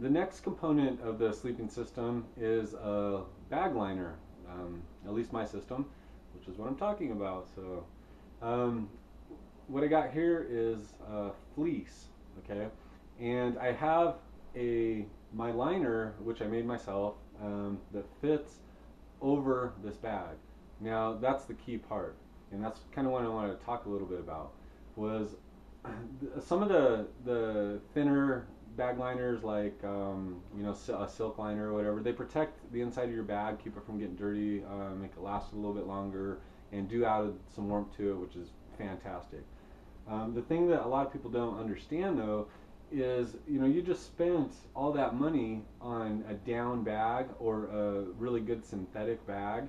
The next component of the sleeping system is a bag liner, at least my system, which is what I'm talking about. So um, what I got here is fleece, okay? And I have my liner, which I made myself, that fits over this bag. Now that's the key part, and that's kind of what I wanted to talk a little bit about. Was some of the thinner bag liners, like a silk liner or whatever, they protect the inside of your bag, keep it from getting dirty, make it last a little bit longer, and do add some warmth to it, which is fantastic. The thing that a lot of people don't understand though is, you just spent all that money on a down bag or a really good synthetic bag,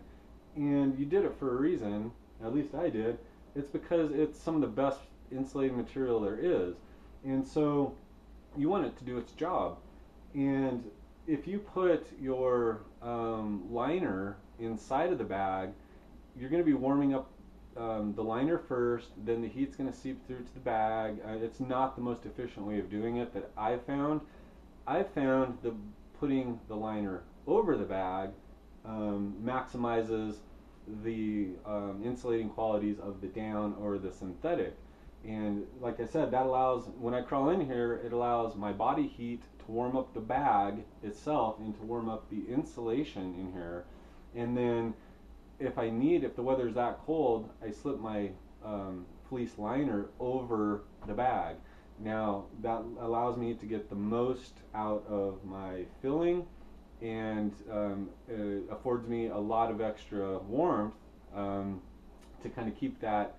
and you did it for a reason. At least I did. It's because it's some of the best insulating material there is, and so you want it to do its job. And if you put your liner inside of the bag, you're going to be warming up the liner first, then the heat's going to seep through to the bag. It's not the most efficient way of doing it that I've found. I've found that putting the liner over the bag maximizes the insulating qualities of the down or the synthetic. And like I said, that allows, when I crawl in here, it allows my body heat to warm up the bag itself and to warm up the insulation in here. And then if the weather's that cold, I slip my fleece liner over the bag. Now that allows me to get the most out of my filling, and it affords me a lot of extra warmth to kind of keep that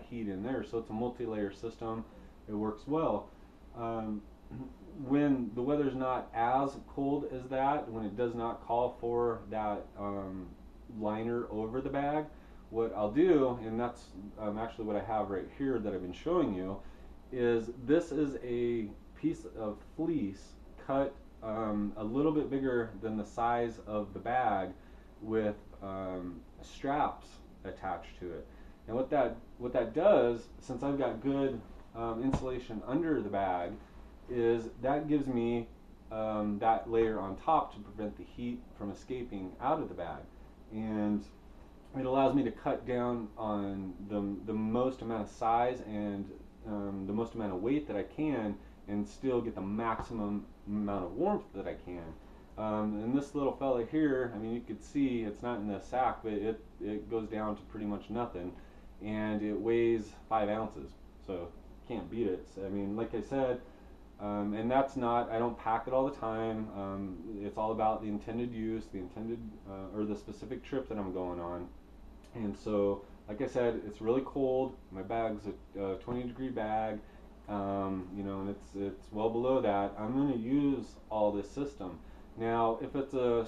heat in there. So it's a multi-layer system. It works well. When the weather's not as cold as that, when it does not call for that liner over the bag, what I'll do, and that's actually what I have right here that I've been showing you, is this is a piece of fleece cut a little bit bigger than the size of the bag, with straps attached to it. And what that does, since I've got good insulation under the bag, is that gives me that layer on top to prevent the heat from escaping out of the bag. And it allows me to cut down on the most amount of size and the most amount of weight that I can, and still get the maximum amount of warmth that I can. And this little fella here, I mean, you could see it's not in the sack, but it goes down to pretty much nothing, and it weighs 5 ounces, so can't beat it. So, I mean, like I said, and that's not, I don't pack it all the time. It's all about the intended use, or the specific trip that I'm going on. And so, like I said, it's really cold. My bag's a 20-degree bag, and it's well below that. I'm going to use all this system. Now, if it's a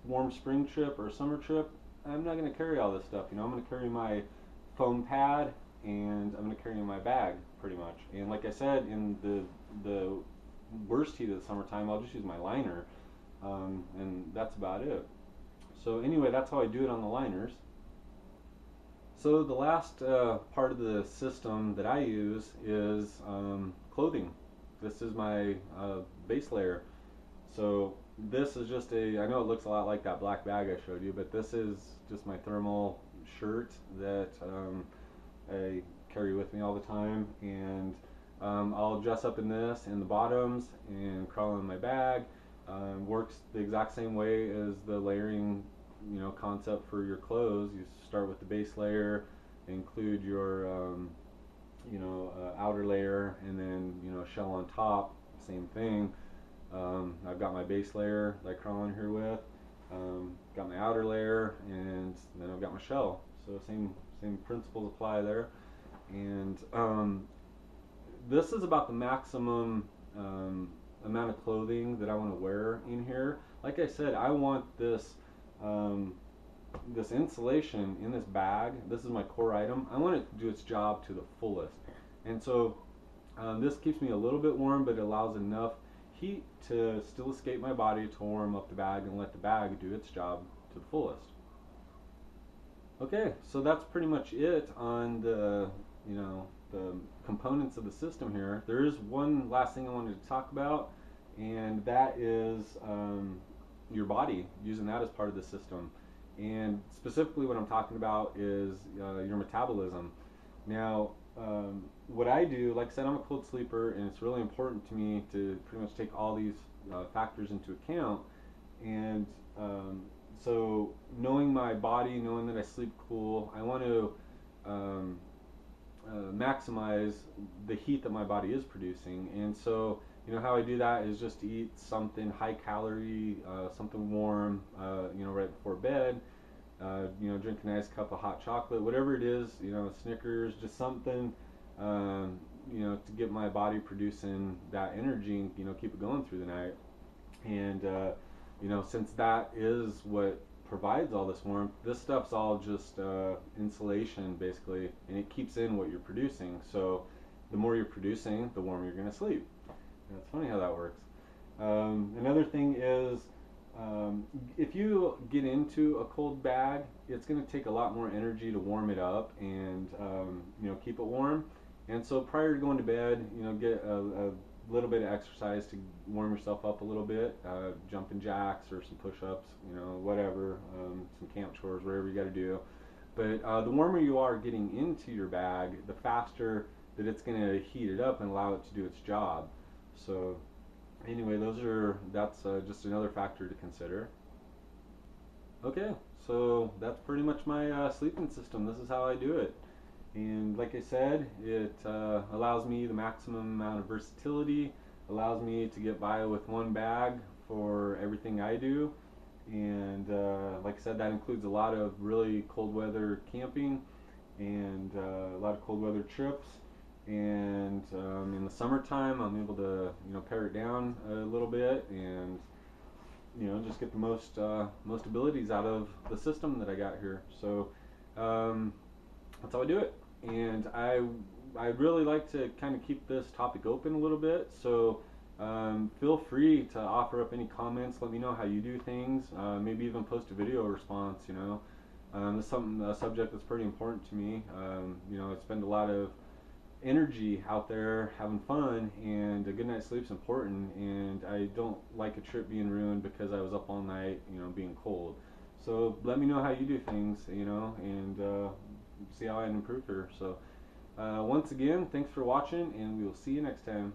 warm spring trip or a summer trip, I'm not going to carry all this stuff. I'm going to carry my foam pad, and I'm going to carry my bag pretty much. And like I said, in the worst heat of the summertime, I'll just use my liner, and that's about it. So anyway, that's how I do it on the liners. So the last part of the system that I use is clothing. This is my base layer. So this is just I know it looks a lot like that black bag I showed you, but this is just my thermal shirt that I carry with me all the time. And I'll dress up in this in the bottoms and crawl in my bag. Works the exact same way as the layering concept for your clothes. You start with the base layer, include your outer layer, and then shell on top. Same thing. I've got my base layer that I crawl in here with, got my outer layer, and then I've got my shell. So same principles apply there. And this is about the maximum amount of clothing that I want to wear in here. Like I said, I want this this insulation in this bag. This is my core item. I want it to do its job to the fullest. And so this keeps me a little bit warm, but it allows enough heat to still escape my body to warm up the bag and let the bag do its job to the fullest. Okay, so that's pretty much it on the the components of the system here. There is one last thing I wanted to talk about, and that is your body using that as part of the system. And specifically, what I'm talking about is your metabolism. Now, what I do, like I said, I'm a cold sleeper, and it's really important to me to pretty much take all these factors into account. And so, knowing my body, knowing that I sleep cool, I want to um, maximize the heat that my body is producing. And so, how I do that is just to eat something high calorie, something warm, right before bed. Drink a nice cup of hot chocolate, whatever it is, Snickers, just something, to get my body producing that energy and, keep it going through the night. And, since that is what provides all this warmth, this stuff's all just insulation basically, and it keeps in what you're producing. So the more you're producing, the warmer you're going to sleep. And it's funny how that works. Another thing is, if you get into a cold bag, it's going to take a lot more energy to warm it up and keep it warm. And so prior to going to bed, get a little bit of exercise to warm yourself up a little bit, jumping jacks or some push-ups, whatever, some camp chores, whatever you got to do. But the warmer you are getting into your bag, the faster that it's going to heat it up and allow it to do its job. So anyway, that's just another factor to consider. Okay, so that's pretty much my sleeping system. This is how I do it. And like I said, it allows me the maximum amount of versatility, allows me to get by with one bag for everything I do. And like I said, that includes a lot of really cold weather camping and a lot of cold weather trips. And in the summertime, I'm able to pare it down a little bit and just get the most abilities out of the system that I got here. So that's how I do it. And I really like to kind of keep this topic open a little bit. So feel free to offer up any comments. Let me know how you do things. Maybe even post a video response. It's a subject that's pretty important to me. I spend a lot of energy out there having fun, and a good night's sleep's important. And I don't like a trip being ruined because I was up all night, being cold. So let me know how you do things, and see how I can improve here. So once again, thanks for watching, and we will see you next time.